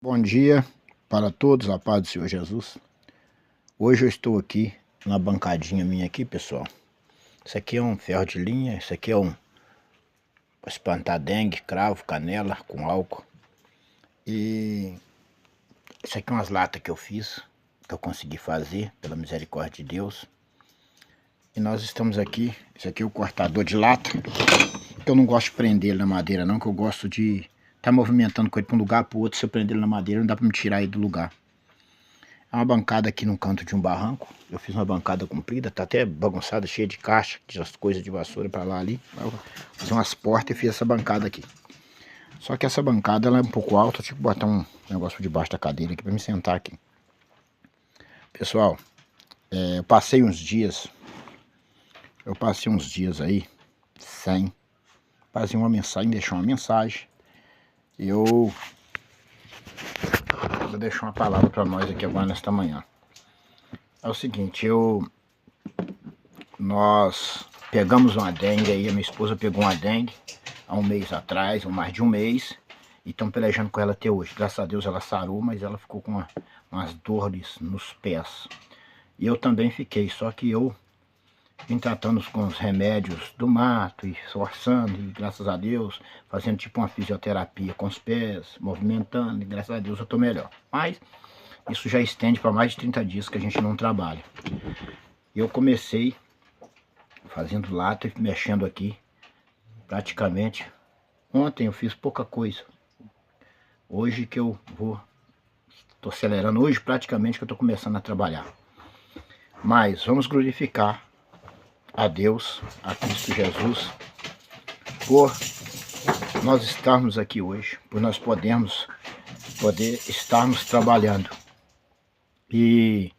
Bom dia para todos, a paz do Senhor Jesus. Hoje eu estou aqui na bancadinha minha aqui, pessoal. Isso aqui é um ferro de linha, isso aqui é um para espantar dengue, cravo, canela com álcool. E isso aqui é umas latas que eu fiz, que eu consegui fazer pela misericórdia de Deus. E nós estamos aqui, isso aqui é o cortador de lata. Eu não gosto de prender ele na madeira não, que eu gosto de estar movimentando com ele para um lugar para o outro. Se eu prender ele na madeira não dá para me tirar ele do lugar. É uma bancada aqui no canto de um barranco. Eu fiz uma bancada comprida, tá até bagunçada, cheia de caixa, as coisas de vassoura pra lá ali. Eu fiz umas portas e fiz essa bancada aqui. Só que essa bancada ela é um pouco alta, eu tive que botar um negócio debaixo da cadeira aqui pra me sentar aqui. Pessoal, eu passei uns dias aí sem fazer uma mensagem, deixar uma mensagem. Eu vou deixar uma palavra para nós aqui agora nesta manhã. É o seguinte, nós pegamos uma dengue aí, a minha esposa pegou uma dengue há um mês atrás, ou mais de um mês, e estão pelejando com ela até hoje. Graças a Deus ela sarou, mas ela ficou com umas dores nos pés. E eu também fiquei, só que eu vim tratando com os remédios do mato, e esforçando, e graças a Deus, fazendo tipo uma fisioterapia com os pés, movimentando, e graças a Deus eu estou melhor. Mas isso já estende para mais de 30 dias que a gente não trabalha. Eu comecei fazendo lata e mexendo aqui, praticamente. Ontem eu fiz pouca coisa. Hoje que eu estou acelerando, hoje praticamente que eu estou começando a trabalhar. Mas vamos glorificar a Deus, a Cristo Jesus, por nós estarmos aqui hoje, por nós poder estarmos trabalhando. E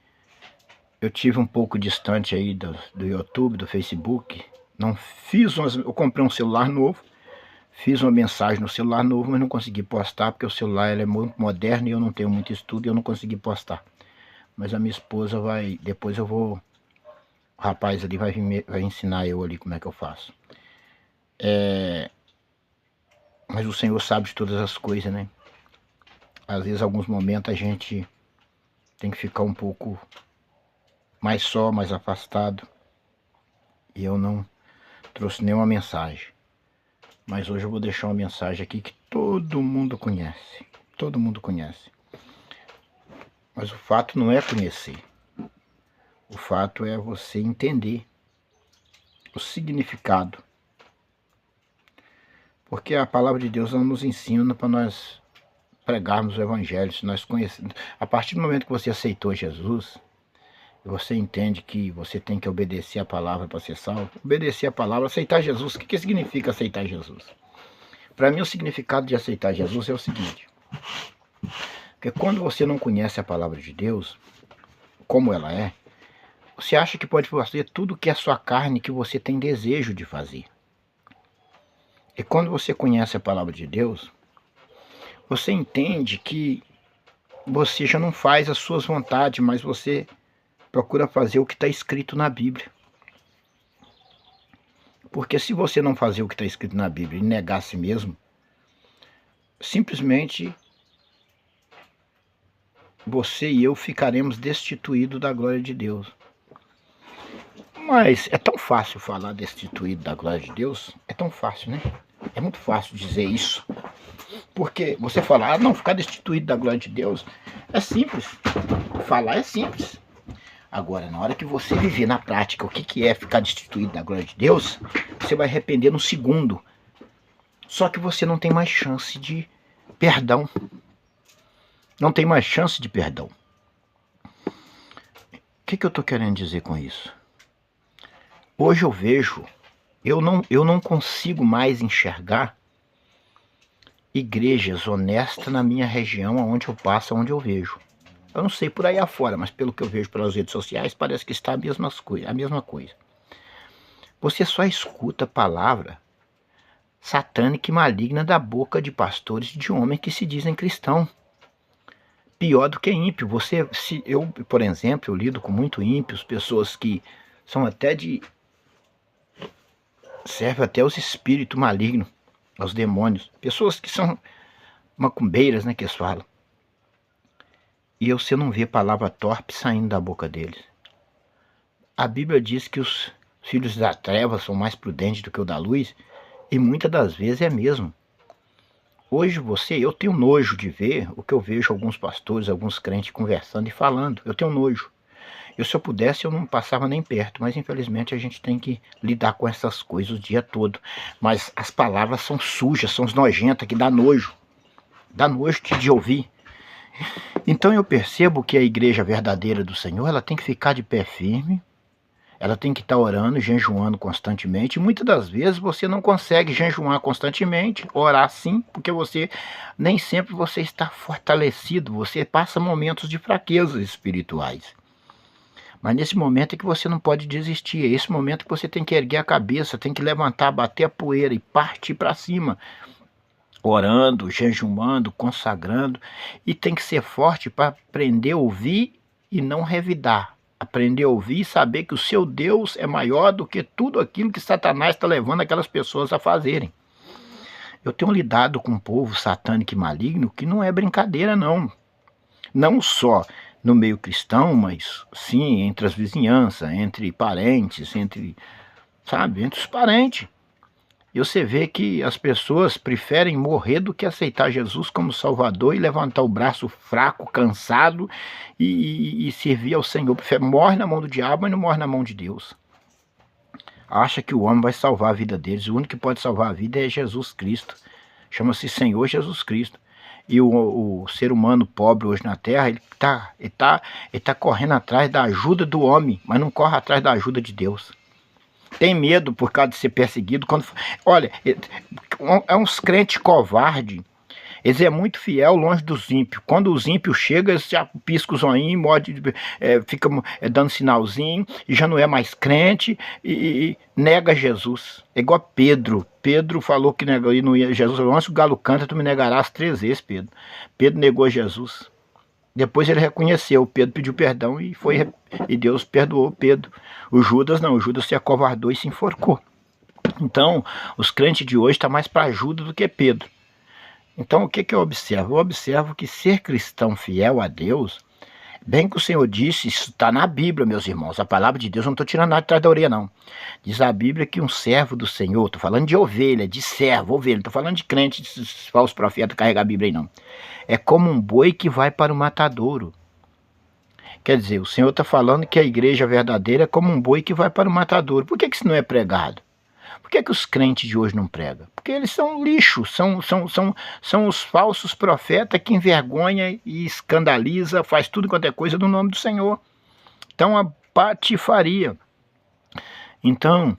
eu tive um pouco distante aí do YouTube, do Facebook. Não fiz eu comprei um celular novo, fiz uma mensagem no celular novo, mas não consegui postar, porque o celular ele é muito moderno e eu não tenho muito estudo e eu não consegui postar. Mas a minha esposa vai, depois o rapaz ali vai ensinar eu ali como é que eu faço. Mas o Senhor sabe de todas as coisas, né? Às vezes, alguns momentos a gente tem que ficar um pouco mais só, mais afastado. E eu não trouxe nenhuma mensagem. Mas hoje eu vou deixar uma mensagem aqui que todo mundo conhece. Todo mundo conhece. Mas o fato não é conhecer. O fato é você entender o significado. Porque a palavra de Deus não nos ensina para nós pregarmos o evangelho. Se nós conhecemos, a partir do momento que você aceitou Jesus, você entende que você tem que obedecer a palavra para ser salvo. Obedecer a palavra, aceitar Jesus. O que significa aceitar Jesus? Para mim o significado de aceitar Jesus é o seguinte. Porque quando você não conhece a palavra de Deus, como ela é, você acha que pode fazer tudo que é sua carne, que você tem desejo de fazer. E quando você conhece a palavra de Deus, você entende que você já não faz as suas vontades, mas você procura fazer o que está escrito na Bíblia. Porque se você não fazer o que está escrito na Bíblia e negar a si mesmo, simplesmente você e eu ficaremos destituídos da glória de Deus. Mas é tão fácil falar destituído da glória de Deus, é tão fácil, né? É muito fácil dizer isso. Porque você falar, não, ficar destituído da glória de Deus, é simples. Falar é simples. Agora, na hora que você viver na prática o que é ficar destituído da glória de Deus, você vai arrepender no segundo. Só que você não tem mais chance de perdão. Não tem mais chance de perdão. O que eu estou querendo dizer com isso? Hoje eu vejo, eu não consigo mais enxergar igrejas honestas na minha região, onde eu passo, onde eu vejo. Eu não sei por aí afora, mas pelo que eu vejo pelas redes sociais, parece que está a mesma coisa. Você só escuta a palavra satânica e maligna da boca de pastores e de homens que se dizem cristãos. Pior do que ímpio. Eu, por exemplo, eu lido com muito ímpios, pessoas que são até servem até aos espíritos malignos, aos demônios. Pessoas que são macumbeiras, né, que eles falam. e você não vê palavra torpe saindo da boca deles. A Bíblia diz que os filhos da treva são mais prudentes do que o da luz, e muitas das vezes é mesmo. Hoje eu tenho nojo de ver o que eu vejo alguns pastores, alguns crentes conversando e falando. Eu tenho nojo. Se eu pudesse, eu não passava nem perto, mas infelizmente a gente tem que lidar com essas coisas o dia todo. Mas as palavras são sujas, são nojentas, que dá nojo. Dá nojo de ouvir. Então eu percebo que a igreja verdadeira do Senhor, ela tem que ficar de pé firme, ela tem que estar orando, jejuando constantemente. E muitas das vezes você não consegue jejuar constantemente, orar sim, porque nem sempre você está fortalecido, você passa momentos de fraquezas espirituais. Mas nesse momento é que você não pode desistir, é esse momento que você tem que erguer a cabeça, tem que levantar, bater a poeira e partir para cima, orando, jejuando, consagrando, e tem que ser forte para aprender a ouvir e não revidar. Aprender a ouvir e saber que o seu Deus é maior do que tudo aquilo que Satanás está levando aquelas pessoas a fazerem. Eu tenho lidado com um povo satânico e maligno que não é brincadeira não. Não só no meio cristão, mas sim entre as vizinhanças, entre parentes, entre os parentes. E você vê que as pessoas preferem morrer do que aceitar Jesus como Salvador e levantar o braço fraco, cansado e servir ao Senhor. Morre na mão do diabo, mas não morre na mão de Deus. Acha que o homem vai salvar a vida deles. O único que pode salvar a vida é Jesus Cristo. Chama-se Senhor Jesus Cristo. E o ser humano pobre hoje na terra, ele tá correndo atrás da ajuda do homem, mas não corre atrás da ajuda de Deus. Tem medo por causa de ser perseguido. Olha, é uns crentes covardes. Eles é muito fiel longe dos ímpios. Quando os ímpios chegam, eles já piscam o zoinho, fica dando sinalzinho, e já não é mais crente, e nega Jesus. É igual Pedro. Pedro falou que negou, e não ia, Jesus falou, antes o galo canta, tu me negarás 3 vezes, Pedro. Pedro negou Jesus. Depois ele reconheceu, Pedro pediu perdão e Deus perdoou Pedro. O Judas não, o Judas se acovardou e se enforcou. Então, os crentes de hoje estão mais para ajuda do que Pedro. Então, o que eu observo? Eu observo que ser cristão fiel a Deus, bem que o Senhor disse, isso está na Bíblia, meus irmãos, a palavra de Deus, eu não estou tirando nada de trás da orelha, não. Diz a Bíblia que um servo do Senhor, estou falando de ovelha, de servo, ovelha, não estou falando de crente, de falsos profetas carregar a Bíblia aí, não. É como um boi que vai para o matadouro. Quer dizer, o Senhor está falando que a igreja verdadeira é como um boi que vai para o matadouro. Por que isso não é pregado? Por que os crentes de hoje não pregam? Porque eles são lixo, são os falsos profetas que envergonham e escandaliza, faz tudo quanto é coisa no nome do Senhor. Então, a patifaria. Então,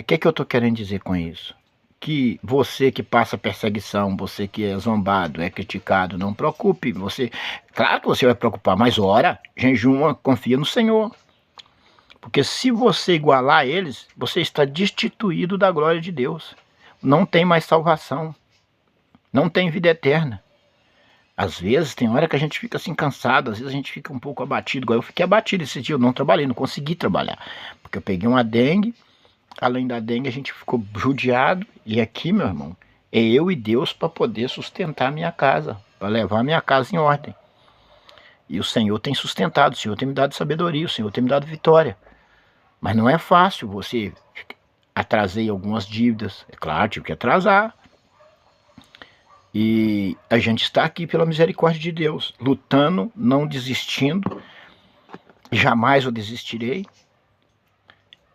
o que eu estou querendo dizer com isso? Que você que passa perseguição, você que é zombado, é criticado, não preocupe. Claro que você vai preocupar, mas ora, jejuma, confia no Senhor. Porque se você igualar a eles, você está destituído da glória de Deus. Não tem mais salvação. Não tem vida eterna. Às vezes, tem hora que a gente fica assim cansado, às vezes a gente fica um pouco abatido. Igual eu fiquei abatido esse dia, eu não trabalhei, não consegui trabalhar. Porque eu peguei uma dengue, além da dengue a gente ficou judiado. E aqui, meu irmão, é eu e Deus para poder sustentar a minha casa, para levar a minha casa em ordem. E o Senhor tem sustentado, o Senhor tem me dado sabedoria, o Senhor tem me dado vitória. Mas não é fácil, você atrasei algumas dívidas, é claro, tive que atrasar. E a gente está aqui pela misericórdia de Deus, lutando, não desistindo, jamais eu desistirei.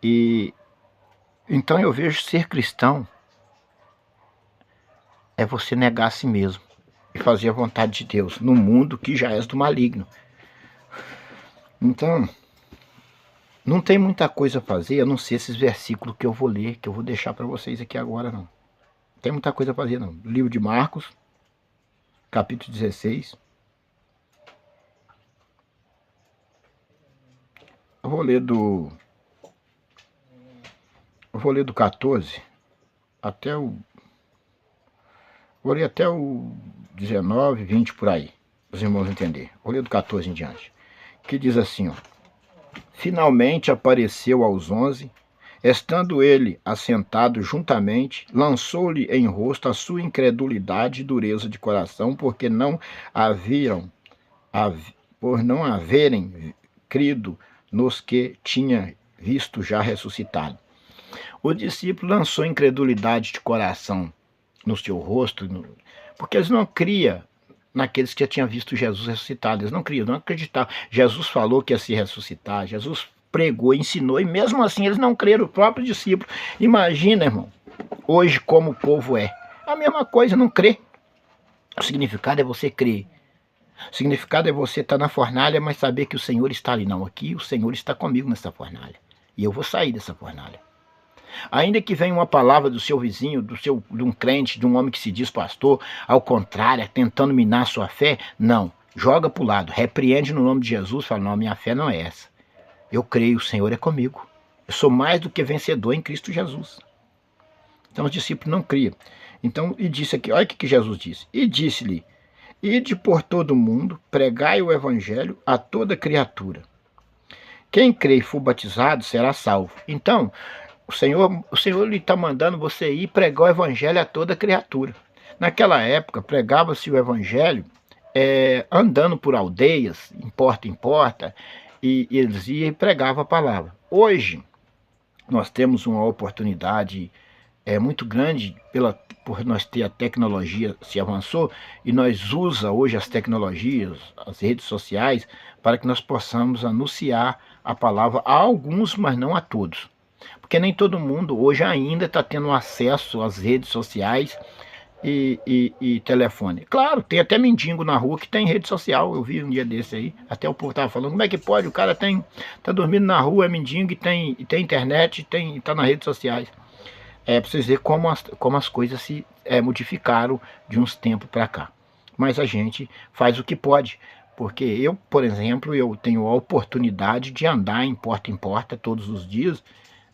E então eu vejo ser cristão é você negar a si mesmo e fazer a vontade de Deus no mundo que já és do maligno. Então, não tem muita coisa a fazer, a não ser esses versículos que eu vou ler, que eu vou deixar para vocês aqui agora, não. Não tem muita coisa a fazer, não. Livro de Marcos, capítulo 16. Eu vou ler do 14 até o... Vou ler até o 19, 20 por aí, os irmãos entenderem. Vou ler do 14 em diante. Que diz assim, ó. Finalmente apareceu aos 11, estando ele assentado juntamente, lançou-lhe em rosto a sua incredulidade e dureza de coração, porque não por não haverem crido nos que tinha visto já ressuscitado. O discípulo lançou incredulidade de coração no seu rosto, porque eles não criam naqueles que já tinham visto Jesus ressuscitado. Eles não criam, não acreditavam. Jesus falou que ia se ressuscitar, Jesus pregou, ensinou, e mesmo assim eles não creram, o próprio discípulo. Imagina, irmão, hoje como o povo é. A mesma coisa, não crê. O significado é você crer. O significado é você estar na fornalha, mas saber que o Senhor está ali. Não, aqui o Senhor está comigo nessa fornalha. E eu vou sair dessa fornalha. Ainda que venha uma palavra do seu vizinho, de um crente, de um homem que se diz pastor, ao contrário, tentando minar a sua fé, não. Joga para o lado, repreende no nome de Jesus, fala, não, minha fé não é essa. Eu creio, o Senhor é comigo. Eu sou mais do que vencedor em Cristo Jesus. Então os discípulos não criam. Então, e disse aqui, olha o que Jesus disse. E disse-lhe, ide por todo o mundo, pregai o evangelho a toda criatura. Quem crê e for batizado será salvo. Então, o Senhor lhe está mandando você ir pregar o evangelho a toda criatura. Naquela época, pregava-se o evangelho andando por aldeias, em porta, e eles iam e pregavam a palavra. Hoje, nós temos uma oportunidade muito grande por nós ter a tecnologia se avançou e nós usa hoje as tecnologias, as redes sociais, para que nós possamos anunciar a palavra a alguns, mas não a todos. Porque nem todo mundo hoje ainda está tendo acesso às redes sociais e telefone. Claro, tem até mendigo na rua que tem rede social. Eu vi um dia desse aí, até o povo estava falando, como é que pode? O cara tá dormindo na rua, é mendigo e tem internet, está nas redes sociais. Para vocês verem como as coisas se modificaram de uns tempos para cá. Mas a gente faz o que pode. Porque eu, por exemplo, eu tenho a oportunidade de andar em porta todos os dias.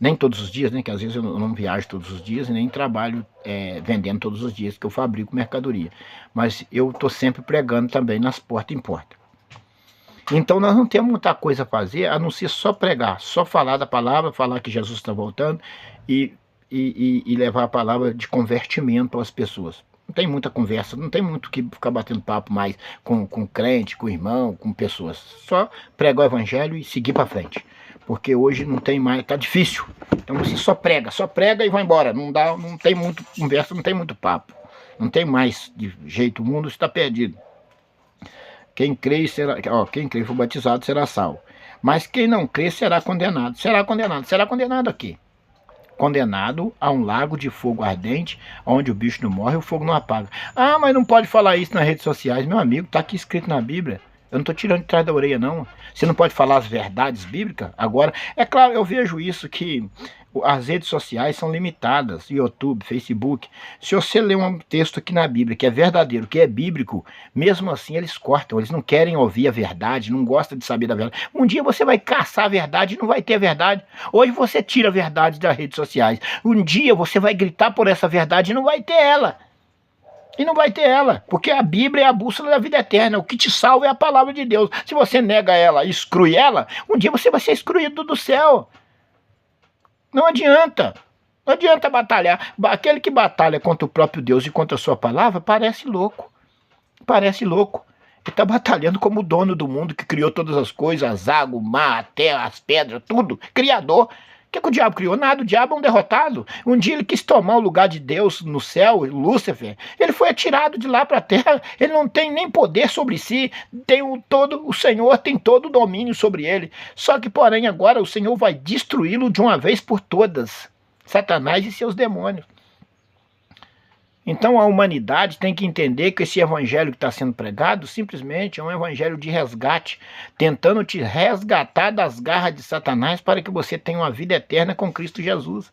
Nem todos os dias, né? Que às vezes eu não viajo todos os dias e nem trabalho vendendo todos os dias, que eu fabrico mercadoria. Mas eu estou sempre pregando também nas porta em porta. Então nós não temos muita coisa a fazer, a não ser só pregar, só falar da palavra, falar que Jesus está voltando e levar a palavra de convertimento às pessoas. Não tem muita conversa, não tem muito que ficar batendo papo mais com crente, com irmão, com pessoas. Só pregar o evangelho e seguir para frente. Porque hoje não tem mais, tá difícil. Então você só prega e vai embora. Não tem muito conversa, não tem muito papo. Não tem mais de jeito, o mundo está perdido. Quem crê e for batizado será salvo. Mas quem não crê será condenado. Será condenado. Será condenado a quê? Condenado a um lago de fogo ardente, onde o bicho não morre e o fogo não apaga. Ah, mas não pode falar isso nas redes sociais. Meu amigo, está aqui escrito na Bíblia. Eu não estou tirando de trás da orelha, não. Você não pode falar as verdades bíblicas? Agora, é claro, eu vejo isso, que as redes sociais são limitadas, YouTube, Facebook. Se você ler um texto aqui na Bíblia que é verdadeiro, que é bíblico, mesmo assim eles cortam, eles não querem ouvir a verdade, não gostam de saber da verdade. Um dia você vai caçar a verdade e não vai ter a verdade. Hoje você tira a verdade das redes sociais. Um dia você vai gritar por essa verdade e não vai ter ela. E não vai ter ela, porque a Bíblia é a bússola da vida eterna. O que te salva é a palavra de Deus. Se você nega ela, exclui ela, um dia você vai ser excluído do céu. Não adianta. Não adianta batalhar. Aquele que batalha contra o próprio Deus e contra a sua palavra parece louco. Parece louco. Ele está batalhando como o dono do mundo que criou todas as coisas, as águas, o mar, a terra, as pedras, tudo. Criador. O que o diabo criou? Nada, o diabo é um derrotado. Um dia ele quis tomar o lugar de Deus no céu, Lúcifer. Ele foi atirado de lá para a terra. Ele não tem nem poder sobre si. O Senhor tem todo o domínio sobre ele. Só que, porém, agora o Senhor vai destruí-lo de uma vez por todas. Satanás e seus demônios. Então a humanidade tem que entender que esse evangelho que está sendo pregado simplesmente é um evangelho de resgate, tentando te resgatar das garras de Satanás para que você tenha uma vida eterna com Cristo Jesus.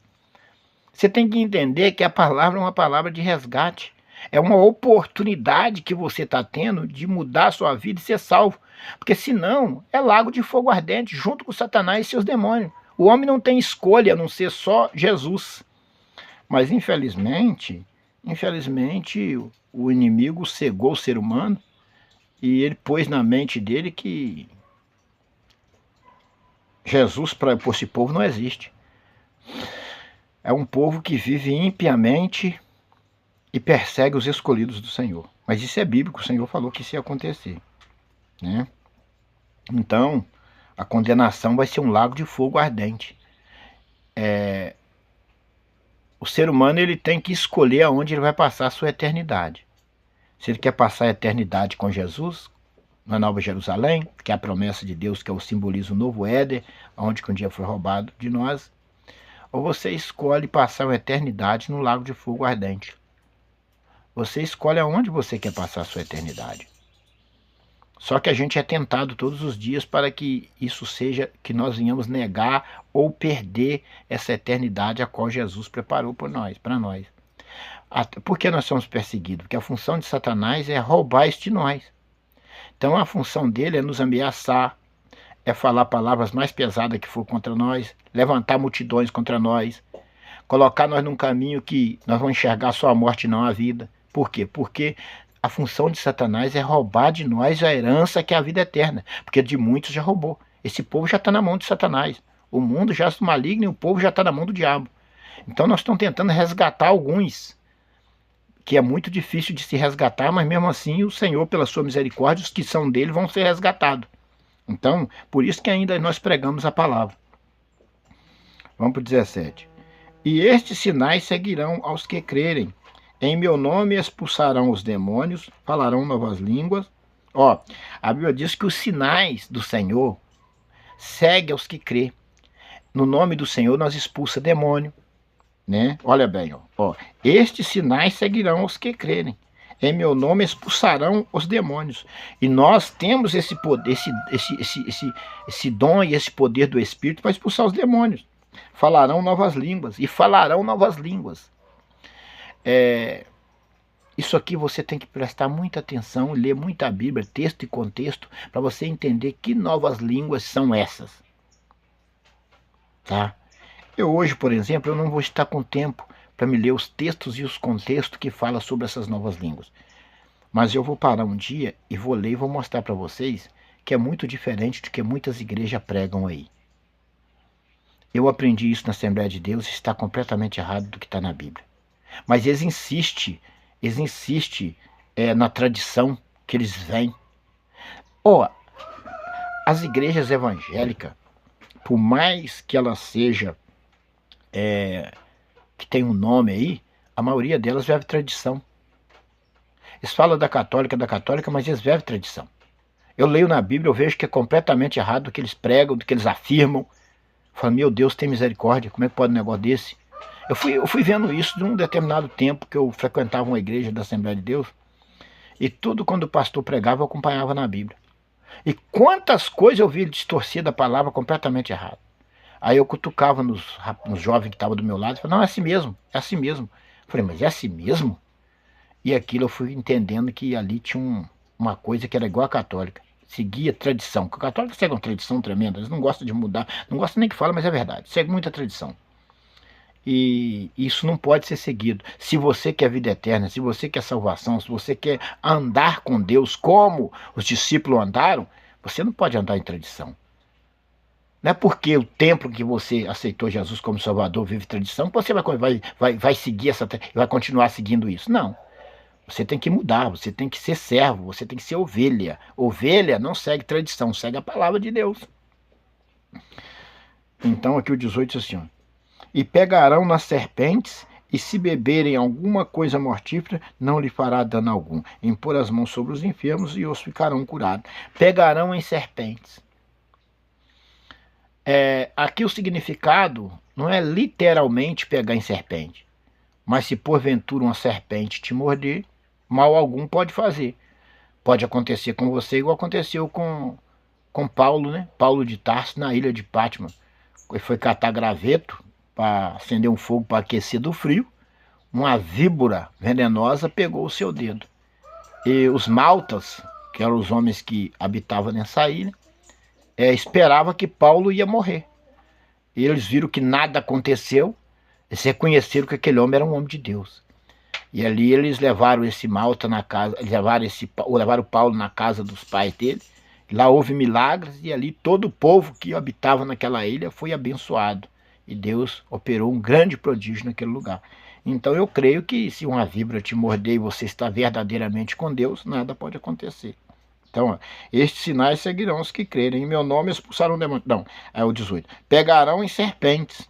Você tem que entender que a palavra é uma palavra de resgate. É uma oportunidade que você está tendo de mudar a sua vida e ser salvo. Porque senão é lago de fogo ardente junto com Satanás e seus demônios. O homem não tem escolha a não ser só Jesus. Mas infelizmente o inimigo cegou o ser humano e ele pôs na mente dele que Jesus para esse povo não existe. É um povo que vive impiamente e persegue os escolhidos do Senhor. Mas isso é bíblico, o Senhor falou que isso ia acontecer, né? Então, a condenação vai ser um lago de fogo ardente. O ser humano ele tem que escolher aonde ele vai passar a sua eternidade. Se ele quer passar a eternidade com Jesus, na Nova Jerusalém, que é a promessa de Deus, que é o simbolismo novo Éden, onde que um dia foi roubado de nós, ou você escolhe passar uma eternidade no lago de fogo ardente. Você escolhe aonde você quer passar a sua eternidade. Só que a gente é tentado todos os dias para que isso seja, que nós venhamos negar ou perder essa eternidade a qual Jesus preparou para nós. Por que nós somos perseguidos? Porque a função de Satanás é roubar isso de nós. Então a função dele é nos ameaçar, é falar palavras mais pesadas que for contra nós, levantar multidões contra nós, colocar nós num caminho que nós vamos enxergar só a morte e não a vida. Por quê? Porque a função de Satanás é roubar de nós a herança que é a vida eterna, porque de muitos já roubou. Esse povo já está na mão de Satanás. O mundo já está maligno e o povo já está na mão do diabo. Então nós estamos tentando resgatar alguns, que é muito difícil de se resgatar, mas mesmo assim o Senhor, pela sua misericórdia, os que são dele vão ser resgatados. Então, por isso que ainda nós pregamos a palavra. Vamos para o 17. E estes sinais seguirão aos que crerem. Em meu nome expulsarão os demônios, falarão novas línguas. A Bíblia diz que os sinais do Senhor seguem aos que crê. No nome do Senhor nós expulsa demônio, né? Olha bem, estes sinais seguirão aos que crerem. Em meu nome expulsarão os demônios. E nós temos esse poder, esse dom e esse poder do Espírito para expulsar os demônios. Falarão novas línguas. E falarão novas línguas. Isso aqui você tem que prestar muita atenção, ler muita Bíblia, texto e contexto, para você entender que novas línguas são essas. Tá? Eu hoje, por exemplo, eu não vou estar com tempo para me ler os textos e os contextos que falam sobre essas novas línguas. Mas eu vou parar um dia e vou ler e vou mostrar para vocês que é muito diferente do que muitas igrejas pregam aí. Eu aprendi isso na Assembleia de Deus e está completamente errado do que está na Bíblia. Mas eles insistem na tradição que eles vêm. As igrejas evangélicas, por mais que ela seja, que tem um nome aí, a maioria delas vive tradição. Eles falam da católica, mas eles vivem tradição. Eu leio na Bíblia, eu vejo que é completamente errado do que eles pregam, do que eles afirmam. Eu falo, meu Deus, tem misericórdia, como é que pode um negócio desse? Eu fui vendo isso de um determinado tempo que eu frequentava uma igreja da Assembleia de Deus, e tudo quando o pastor pregava eu acompanhava na Bíblia. E quantas coisas eu vi ele distorcer da palavra completamente errado. Aí eu cutucava nos jovens que estavam do meu lado e falava, não, é assim mesmo, é assim mesmo. Eu falei, mas é assim mesmo? E aquilo eu fui entendendo que ali tinha uma coisa que era igual à católica. Seguia tradição. Porque a católica segue uma tradição tremenda, eles não gostam de mudar, não gostam nem que fala, mas é verdade, segue muita tradição. E isso não pode ser seguido. Se você quer vida eterna, se você quer salvação, se você quer andar com Deus como os discípulos andaram, você não pode andar em tradição. Não é porque o templo que você aceitou Jesus como Salvador vive tradição, que você vai seguir vai continuar seguindo isso. Não. Você tem que mudar, você tem que ser servo, você tem que ser ovelha. Ovelha não segue tradição, segue a palavra de Deus. Então aqui o 18 diz assim, e pegarão nas serpentes, e se beberem alguma coisa mortífera, não lhe fará dano algum. Impor as mãos sobre os enfermos e os ficarão curados. Pegarão em serpentes. Aqui o significado não é literalmente pegar em serpente, mas se porventura uma serpente te morder, mal algum pode fazer. Pode acontecer com você igual aconteceu com Paulo, né? Paulo de Tarso na ilha de Patmos. Ele foi catar graveto para acender um fogo para aquecer do frio. Uma víbora venenosa pegou o seu dedo. E os maltas, que eram os homens que habitavam nessa ilha, esperavam que Paulo ia morrer. E eles viram que nada aconteceu, eles reconheceram que aquele homem era um homem de Deus. E ali eles levaram esse malta na casa, levaram Paulo na casa dos pais dele. Lá houve milagres e ali todo o povo que habitava naquela ilha foi abençoado. E Deus operou um grande prodígio naquele lugar. Então eu creio que se uma víbora te morder e você está verdadeiramente com Deus, nada pode acontecer. Então, ó, estes sinais seguirão os que crerem. Em meu nome expulsarão demônios. Não, é o 18. Pegarão em serpentes.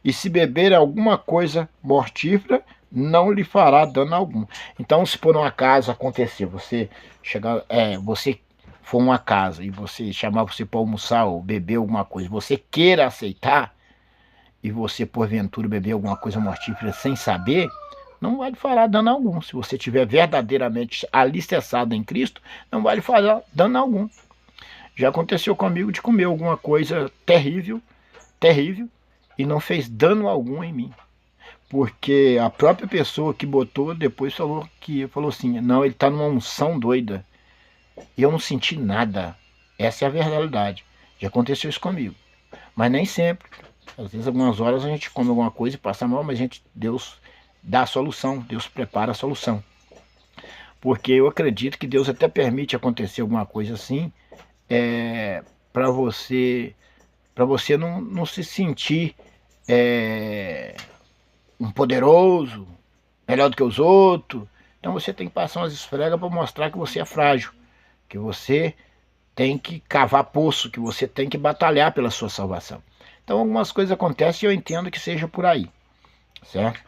E se beber alguma coisa mortífera, não lhe fará dano algum. Então, se por um acaso acontecer, você chegar, você for uma casa e você chamar você para almoçar ou beber alguma coisa, você queira aceitar, e você porventura beber alguma coisa mortífera sem saber, não vai lhe fará dano algum. Se você estiver verdadeiramente alicerçado em Cristo, não vai lhe fará dano algum. Já aconteceu comigo de comer alguma coisa terrível, terrível, e não fez dano algum em mim. Porque a própria pessoa que botou depois falou assim, não, ele está numa unção doida. E eu não senti nada. Essa é a verdade. Já aconteceu isso comigo. Mas nem sempre. Às vezes, algumas horas a gente come alguma coisa e passa mal, mas Deus dá a solução, Deus prepara a solução. Porque eu acredito que Deus até permite acontecer alguma coisa assim, para você não se sentir um poderoso, melhor do que os outros. Então você tem que passar umas esfregas para mostrar que você é frágil, que você tem que cavar poço, que você tem que batalhar pela sua salvação. Então algumas coisas acontecem e eu entendo que seja por aí, certo?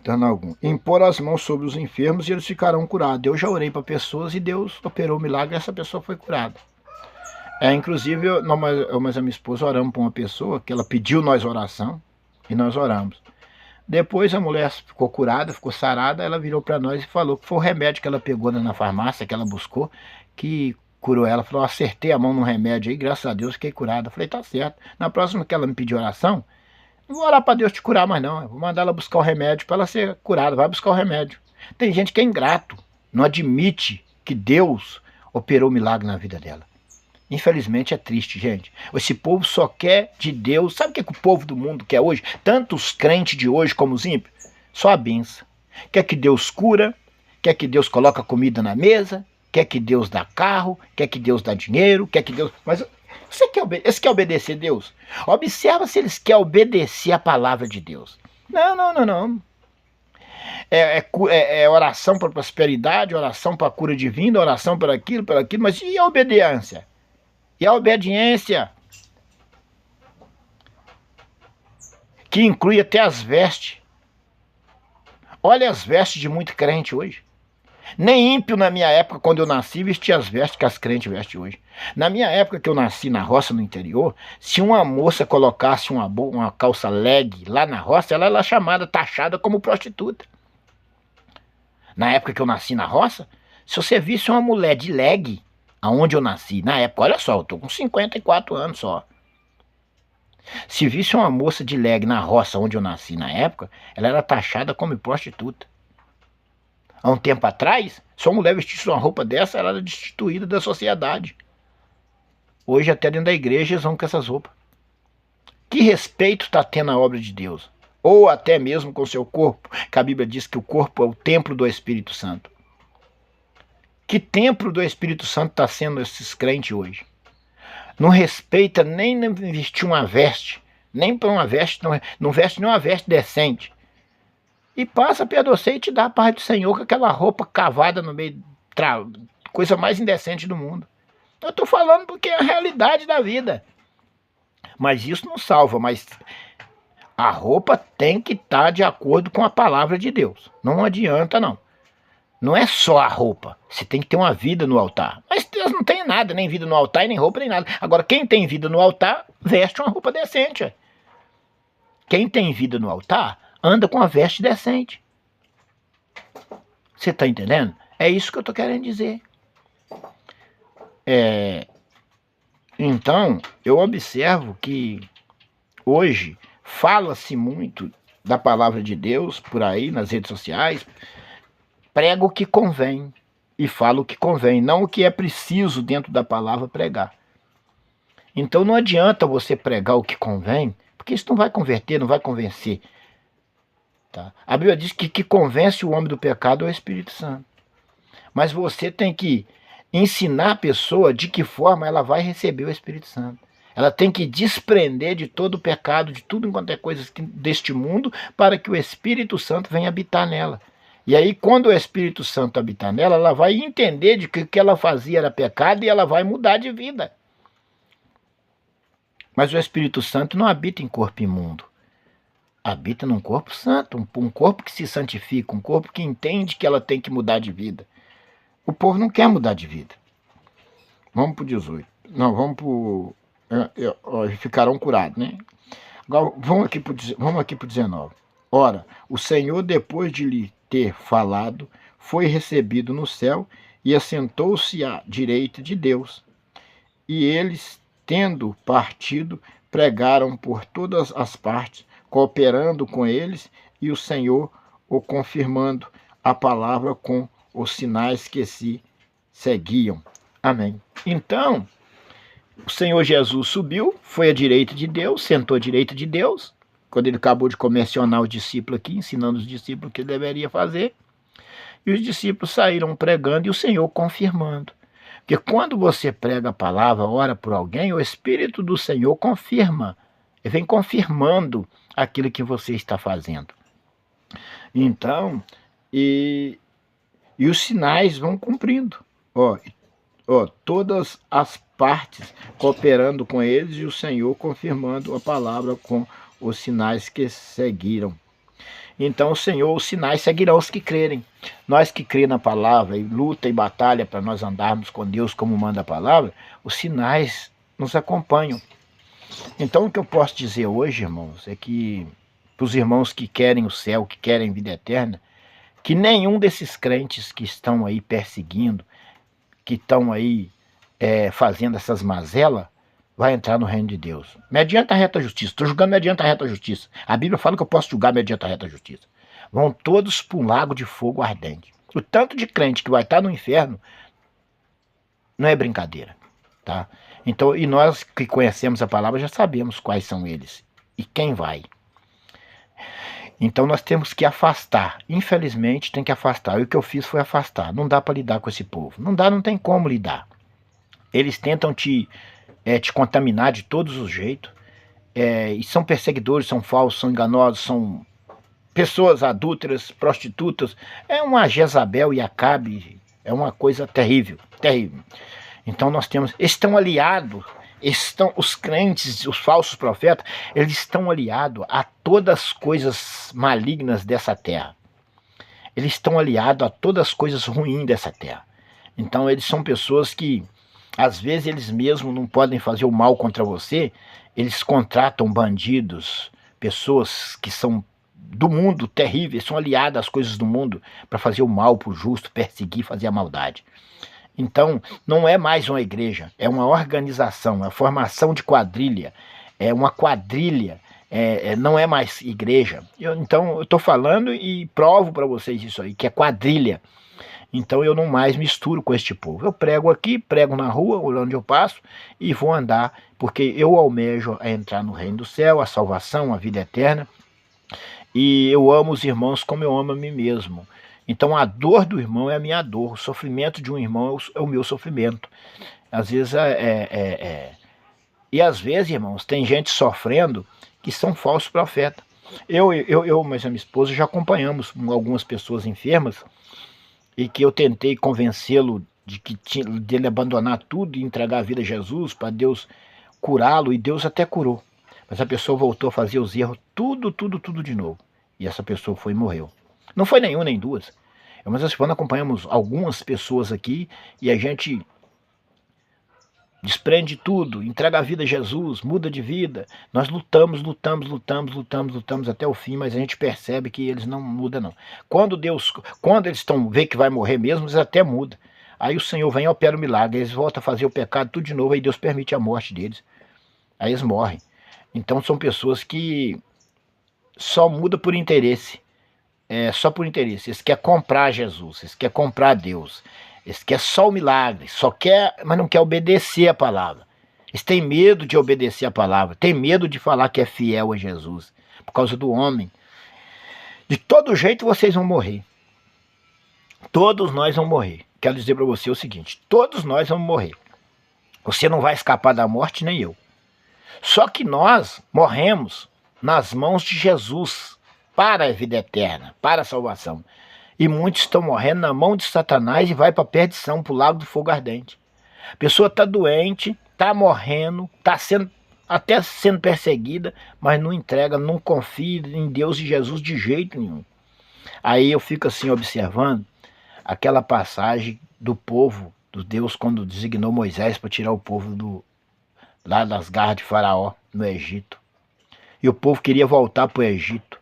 Dando algum. Impor as mãos sobre os enfermos e eles ficarão curados. Eu já orei para pessoas e Deus operou o milagre e essa pessoa foi curada. Inclusive, eu mas a minha esposa oramos para uma pessoa que ela pediu nós oração e nós oramos. Depois a mulher ficou curada, ficou sarada, ela virou para nós e falou que foi o remédio que ela pegou na farmácia, que ela buscou, que curou ela. Falou, acertei a mão no remédio aí, graças a Deus fiquei curada. Eu falei, tá certo. Na próxima que ela me pediu oração, não vou orar para Deus te curar mais não, eu vou mandar ela buscar o remédio para ela ser curada, vai buscar o remédio. Tem gente que é ingrato, não admite que Deus operou milagre na vida dela. Infelizmente é triste, gente. Esse povo só quer de Deus. Sabe o que o povo do mundo quer hoje? Tanto os crentes de hoje como os ímpios? Só a benção. Quer que Deus cura, quer que Deus coloca comida na mesa, quer que Deus dá carro, quer que Deus dá dinheiro, quer que Deus... Mas você quer obedecer a Deus? Observa se eles querem obedecer a palavra de Deus. Não. É oração para prosperidade, oração para cura divina, oração para aquilo, mas e a obediência? E a obediência, que inclui até as vestes. Olha as vestes de muito crente hoje. Nem ímpio na minha época, quando eu nasci, vestia as vestes que as crentes vestem hoje. Na minha época que eu nasci na roça, no interior, se uma moça colocasse uma calça leg lá na roça, ela era chamada, taxada como prostituta. Na época que eu nasci na roça, se você visse uma mulher de leg, aonde eu nasci, na época, olha só, eu tô com 54 anos só. Se visse uma moça de leg na roça onde eu nasci na época, ela era taxada como prostituta. Há um tempo atrás, se uma mulher vestisse uma roupa dessa, ela era destituída da sociedade. Hoje até dentro da igreja eles vão com essas roupas. Que respeito está tendo a obra de Deus? Ou até mesmo com o seu corpo, que a Bíblia diz que o corpo é o templo do Espírito Santo. Que templo do Espírito Santo está sendo esses crentes hoje? Não respeita nem vestir uma veste, nem para uma veste, não veste nem uma veste decente. E passa perto de você e te dá a paz do Senhor com aquela roupa cavada no meio, coisa mais indecente do mundo. Eu estou falando porque é a realidade da vida. Mas isso não salva, mas a roupa tem que estar de acordo com a palavra de Deus. Não adianta não. Não é só a roupa, você tem que ter uma vida no altar. Mas Deus não tem nada, nem vida no altar, e nem roupa, nem nada. Agora, quem tem vida no altar, veste uma roupa decente. Quem tem vida no altar, anda com a veste decente. Você está entendendo? É isso que eu estou querendo dizer. Então, eu observo que hoje fala-se muito da palavra de Deus por aí, nas redes sociais. Prega o que convém e fala o que convém, não o que é preciso dentro da palavra pregar. Então não adianta você pregar o que convém, porque isso não vai converter, não vai convencer. Tá? A Bíblia diz que convence o homem do pecado é o Espírito Santo. Mas você tem que ensinar a pessoa de que forma ela vai receber o Espírito Santo. Ela tem que desprender de todo o pecado, de tudo enquanto é coisa deste mundo, para que o Espírito Santo venha habitar nela. E aí, quando o Espírito Santo habitar nela, ela vai entender de que o que ela fazia era pecado e ela vai mudar de vida. Mas o Espírito Santo não habita em corpo imundo. Habita num corpo santo, um corpo que se santifica, um corpo que entende que ela tem que mudar de vida. O povo não quer mudar de vida. Vamos para o 18. Não, vamos para o... ficarão curados, né? Agora, vamos aqui para o 19. Ora, o Senhor, depois de lhe ter falado, foi recebido no céu e assentou-se à direita de Deus. E eles, tendo partido, pregaram por todas as partes, cooperando com eles, e o Senhor o confirmando a palavra com os sinais que se seguiam. Amém. Então, o Senhor Jesus subiu, foi à direita de Deus, sentou à direita de Deus, quando ele acabou de comissionar os discípulos aqui, ensinando os discípulos o que ele deveria fazer, e os discípulos saíram pregando e o Senhor confirmando. Porque quando você prega a palavra, ora por alguém, o Espírito do Senhor confirma, ele vem confirmando aquilo que você está fazendo. Então, e os sinais vão cumprindo. Todas as partes cooperando com eles e o Senhor confirmando a palavra com os sinais que seguiram. Então, o Senhor, os sinais seguirão os que crerem. Nós que cremos na palavra e luta e batalha para nós andarmos com Deus como manda a palavra, os sinais nos acompanham. Então, o que eu posso dizer hoje, irmãos, é que para os irmãos que querem o céu, que querem vida eterna, que nenhum desses crentes que estão aí perseguindo, que estão aí fazendo essas mazelas, vai entrar no reino de Deus. Mediante a reta justiça. Estou julgando mediante a reta justiça. A Bíblia fala que eu posso julgar mediante a reta justiça. Vão todos para um lago de fogo ardente. O tanto de crente que vai estar no inferno não é brincadeira. Tá? Então, e nós que conhecemos a palavra já sabemos quais são eles e quem vai. Então nós temos que afastar. Infelizmente tem que afastar. E o que eu fiz foi afastar. Não dá para lidar com esse povo. Não dá, não tem como lidar. Eles tentam te contaminar de todos os jeitos, e são perseguidores, são falsos, são enganosos, são pessoas adúlteras, prostitutas, é uma Jezabel e Acabe, é uma coisa terrível, terrível. Então nós temos, estão aliados, os crentes, os falsos profetas, eles estão aliados a todas as coisas malignas dessa terra, eles estão aliados a todas as coisas ruins dessa terra. Então eles são pessoas que às vezes eles mesmos não podem fazer o mal contra você, eles contratam bandidos, pessoas que são do mundo terríveis, são aliadas às coisas do mundo para fazer o mal para o justo, perseguir, fazer a maldade. Então, não é mais uma igreja, é uma organização, é a formação de quadrilha, é uma quadrilha, não é mais igreja. Então, eu estou falando e provo para vocês isso aí, que é quadrilha. Então eu não mais misturo com este povo. Eu prego aqui, prego na rua, onde eu passo, e vou andar, porque eu almejo a entrar no reino do céu, a salvação, a vida eterna. E eu amo os irmãos como eu amo a mim mesmo. Então a dor do irmão é a minha dor, o sofrimento de um irmão é o meu sofrimento. Às vezes E às vezes, irmãos, tem gente sofrendo que são falsos profetas. Mas a minha esposa já acompanhamos algumas pessoas enfermas, e que eu tentei convencê-lo dele abandonar tudo e entregar a vida a Jesus, para Deus curá-lo, e Deus até curou. Mas a pessoa voltou a fazer os erros, tudo de novo. E essa pessoa foi e morreu. Não foi nenhum nem duas. Mas nós acompanhamos algumas pessoas aqui, e a gente desprende tudo, entrega a vida a Jesus, muda de vida. Nós lutamos até o fim, mas a gente percebe que eles não mudam não. Quando eles vê que vai morrer mesmo, eles até mudam. Aí o Senhor vem e opera o milagre, eles voltam a fazer o pecado tudo de novo, aí Deus permite a morte deles. Aí eles morrem. Então são pessoas que só mudam por interesse. Só por interesse. Eles querem comprar Jesus, eles querem comprar Deus. Eles querem só o milagre, mas não quer obedecer a palavra. Eles têm medo de obedecer a palavra, têm medo de falar que é fiel a Jesus, por causa do homem. De todo jeito vocês vão morrer. Todos nós vamos morrer. Quero dizer para você o seguinte, todos nós vamos morrer. Você não vai escapar da morte, nem eu. Só que nós morremos nas mãos de Jesus, para a vida eterna, para a salvação. E muitos estão morrendo na mão de Satanás e vai para a perdição, para o lago do fogo ardente. A pessoa está doente, está morrendo, está até sendo perseguida, mas não entrega, não confia em Deus e Jesus de jeito nenhum. Aí eu fico assim observando aquela passagem do povo, do Deus, quando designou Moisés para tirar o povo lá das garras de Faraó, no Egito. E o povo queria voltar para o Egito.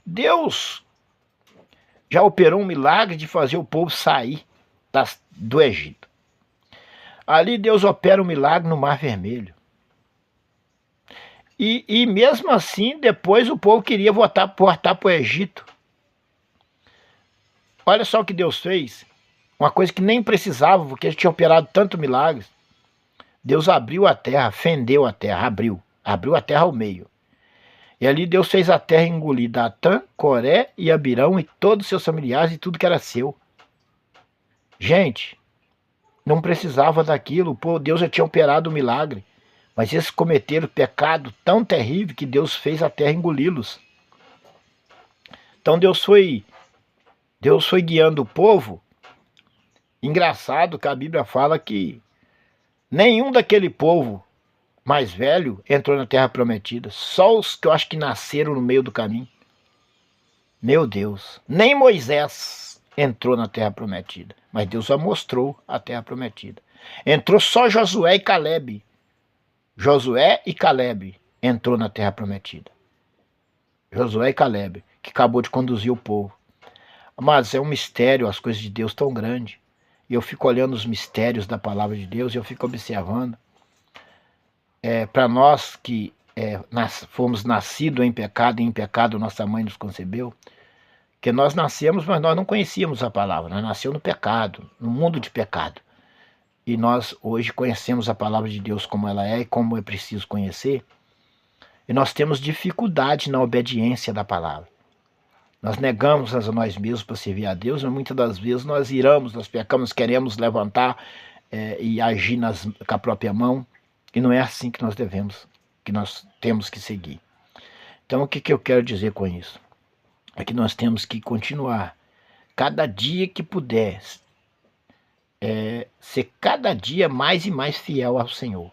Deus já operou um milagre de fazer o povo sair do Egito. Ali Deus opera um milagre no Mar Vermelho. E mesmo assim, depois o povo queria voltar para o Egito. Olha só o que Deus fez. Uma coisa que nem precisava, porque ele tinha operado tanto milagres. Deus abriu a terra, fendeu a terra, abriu a terra ao meio. E ali Deus fez a terra engolir Datã, Coré e Abirão e todos os seus familiares e tudo que era seu. Gente, não precisava daquilo, pô, Deus já tinha operado o milagre. Mas eles cometeram pecado tão terrível que Deus fez a terra engoli-los. Então Deus foi guiando o povo. Engraçado que a Bíblia fala que nenhum daquele povo mais velho entrou na terra prometida. Só os que eu acho que nasceram no meio do caminho. Meu Deus, nem Moisés entrou na terra prometida. Mas Deus já mostrou a terra prometida. Entrou só Josué e Calebe. Josué e Calebe entrou na terra prometida. Josué e Calebe, que acabou de conduzir o povo. Mas é um mistério, as coisas de Deus tão grandes. E eu fico olhando os mistérios da palavra de Deus e eu fico observando. Para nós que fomos nascidos em pecado, e em pecado nossa mãe nos concebeu, que nós nascemos, mas nós não conhecíamos a palavra. Nós nascemos no pecado, no mundo de pecado. E nós hoje conhecemos a palavra de Deus como ela é e como é preciso conhecer. E nós temos dificuldade na obediência da palavra. Nós negamos a nós mesmos para servir a Deus, mas muitas das vezes nós nós pecamos, queremos levantar e agir com a própria mão. E não é assim que nós temos que seguir. Então o que eu quero dizer com isso? É que nós temos que continuar, cada dia que puder, ser cada dia mais e mais fiel ao Senhor.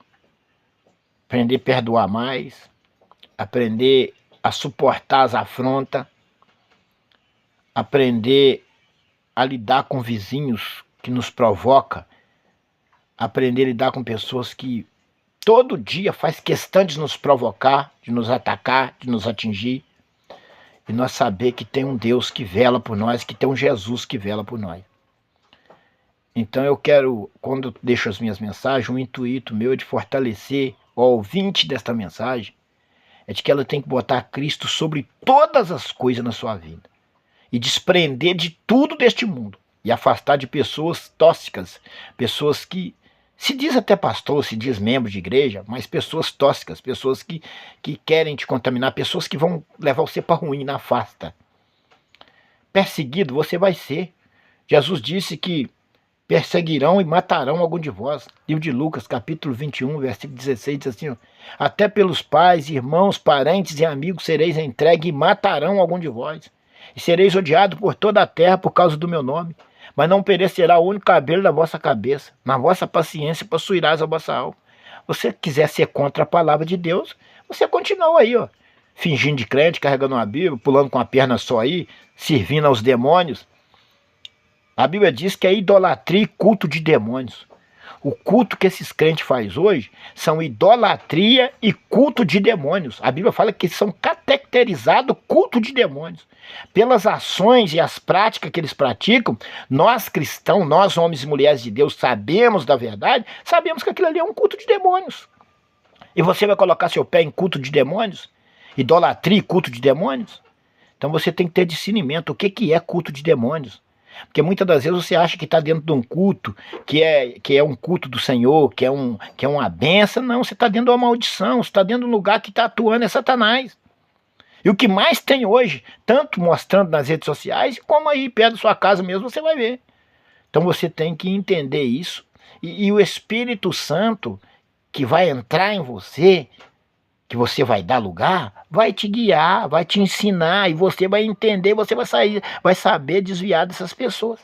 Aprender a perdoar mais, aprender a suportar as afrontas, aprender a lidar com vizinhos que nos provoca, aprender a lidar com pessoas que todo dia faz questão de nos provocar, de nos atacar, de nos atingir. E nós saber que tem um Deus que vela por nós, que tem um Jesus que vela por nós. Então eu quero, quando eu deixo as minhas mensagens, um intuito meu é de fortalecer o ouvinte desta mensagem, é de que ela tem que botar Cristo sobre todas as coisas na sua vida. E desprender de tudo deste mundo. E afastar de pessoas tóxicas, pessoas que se diz até pastor, se diz membro de igreja, mas pessoas tóxicas, pessoas que querem te contaminar, pessoas que vão levar você para ruim, na afasta. Perseguido você vai ser. Jesus disse que perseguirão e matarão algum de vós. Livro de Lucas, capítulo 21, versículo 16, diz assim: até pelos pais, irmãos, parentes e amigos sereis entregue e matarão algum de vós. E sereis odiados por toda a terra por causa do meu nome. Mas não perecerá o único cabelo da vossa cabeça. Na vossa paciência possuirás a vossa alma. Você quiser ser contra a palavra de Deus, você continua aí, ó, fingindo de crente, carregando uma Bíblia, pulando com a perna só aí, servindo aos demônios. A Bíblia diz que é idolatria e culto de demônios. O culto que esses crentes fazem hoje são idolatria e culto de demônios. A Bíblia fala que são caracterizados culto de demônios. Pelas ações e as práticas que eles praticam, nós cristãos, nós homens e mulheres de Deus, sabemos da verdade, sabemos que aquilo ali é um culto de demônios. E você vai colocar seu pé em culto de demônios? Idolatria e culto de demônios? Então você tem que ter discernimento. O que é culto de demônios? Porque muitas das vezes você acha que está dentro de um culto, que é um culto do Senhor, que é uma benção. Não, você está dentro de uma maldição, você está dentro de um lugar que está atuando é Satanás. E o que mais tem hoje, tanto mostrando nas redes sociais, como aí perto da sua casa mesmo, você vai ver. Então você tem que entender isso. E o Espírito Santo que vai entrar em você, que você vai dar lugar, vai te guiar, vai te ensinar, e você vai entender, você vai saber desviar dessas pessoas.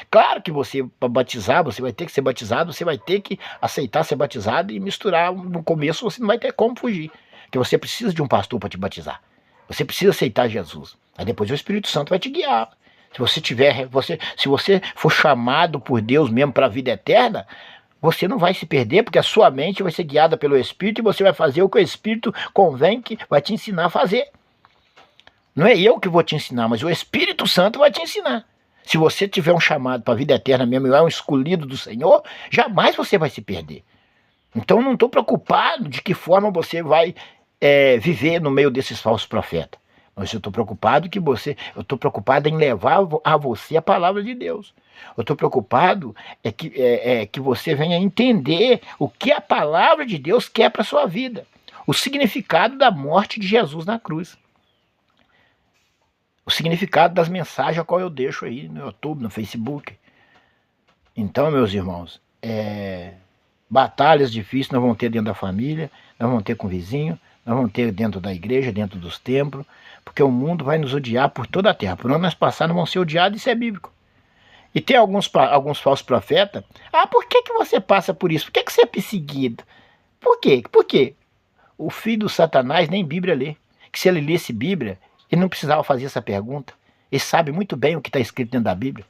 Claro que você, para batizar, você vai ter que ser batizado, você vai ter que aceitar ser batizado e misturar. No começo você não vai ter como fugir, porque você precisa de um pastor para te batizar. Você precisa aceitar Jesus. Aí depois o Espírito Santo vai te guiar. Se você for chamado por Deus mesmo para a vida eterna, você não vai se perder, porque a sua mente vai ser guiada pelo Espírito e você vai fazer o que o Espírito convém, que vai te ensinar a fazer. Não é eu que vou te ensinar, mas o Espírito Santo vai te ensinar. Se você tiver um chamado para a vida eterna mesmo e é um escolhido do Senhor, jamais você vai se perder. Então não estou preocupado de que forma você vai viver no meio desses falsos profetas. Mas eu estou preocupado em levar a você a palavra de Deus. Eu estou preocupado que você venha entender o que a palavra de Deus quer para a sua vida. O significado da morte de Jesus na cruz. O significado das mensagens a qual eu deixo aí no YouTube, no Facebook. Então, meus irmãos, batalhas difíceis nós vamos ter dentro da família, nós vamos ter com o vizinho, nós vamos ter dentro da igreja, dentro dos templos, porque o mundo vai nos odiar por toda a terra. Por onde nós passarmos vamos ser odiados, isso é bíblico. E tem alguns falsos profetas. Por que você passa por isso? Por que você é perseguido? Por quê? Por quê? O filho do Satanás nem Bíblia lê. Que se ele lesse Bíblia, ele não precisava fazer essa pergunta. Ele sabe muito bem o que está escrito dentro da Bíblia.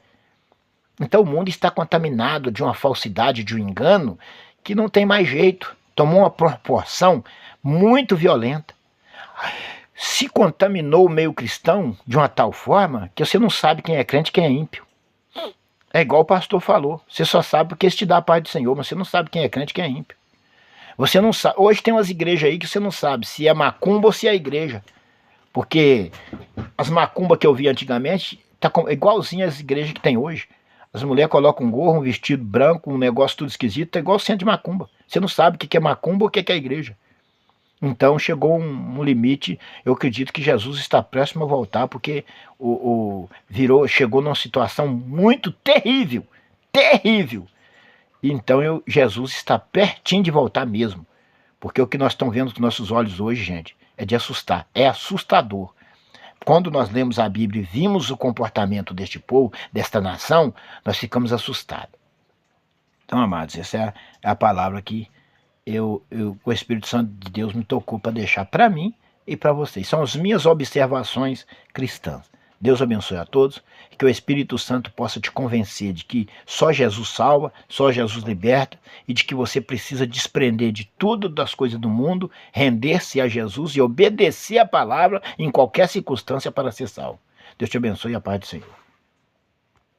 Então o mundo está contaminado de uma falsidade, de um engano, que não tem mais jeito. Tomou uma proporção muito violenta. Se contaminou o meio cristão de uma tal forma que você não sabe quem é crente e quem é ímpio. É igual o pastor falou. Você só sabe porque te dá a paz do Senhor, mas você não sabe quem é crente e quem é ímpio. Você não sabe. Hoje tem umas igrejas aí que você não sabe se é macumba ou se é igreja. Porque as macumbas que eu vi antigamente tá igualzinho às igrejas que tem hoje. As mulheres colocam um gorro, um vestido branco, um negócio tudo esquisito, é igual o centro de macumba. Você não sabe o que é macumba ou o que é igreja. Então chegou um limite. Eu acredito que Jesus está próximo a voltar, porque chegou numa situação muito terrível, terrível. Então Jesus está pertinho de voltar mesmo, porque o que nós estamos vendo com nossos olhos hoje, gente, é de assustar, é assustador. Quando nós lemos a Bíblia e vimos o comportamento deste povo, desta nação, nós ficamos assustados. Então, amados, essa é a palavra que o Espírito Santo de Deus me tocou para deixar para mim e para vocês. São as minhas observações cristãs. Deus abençoe a todos, que o Espírito Santo possa te convencer de que só Jesus salva, só Jesus liberta, e de que você precisa desprender de tudo das coisas do mundo, render-se a Jesus e obedecer a palavra em qualquer circunstância para ser salvo. Deus te abençoe e a paz do Senhor.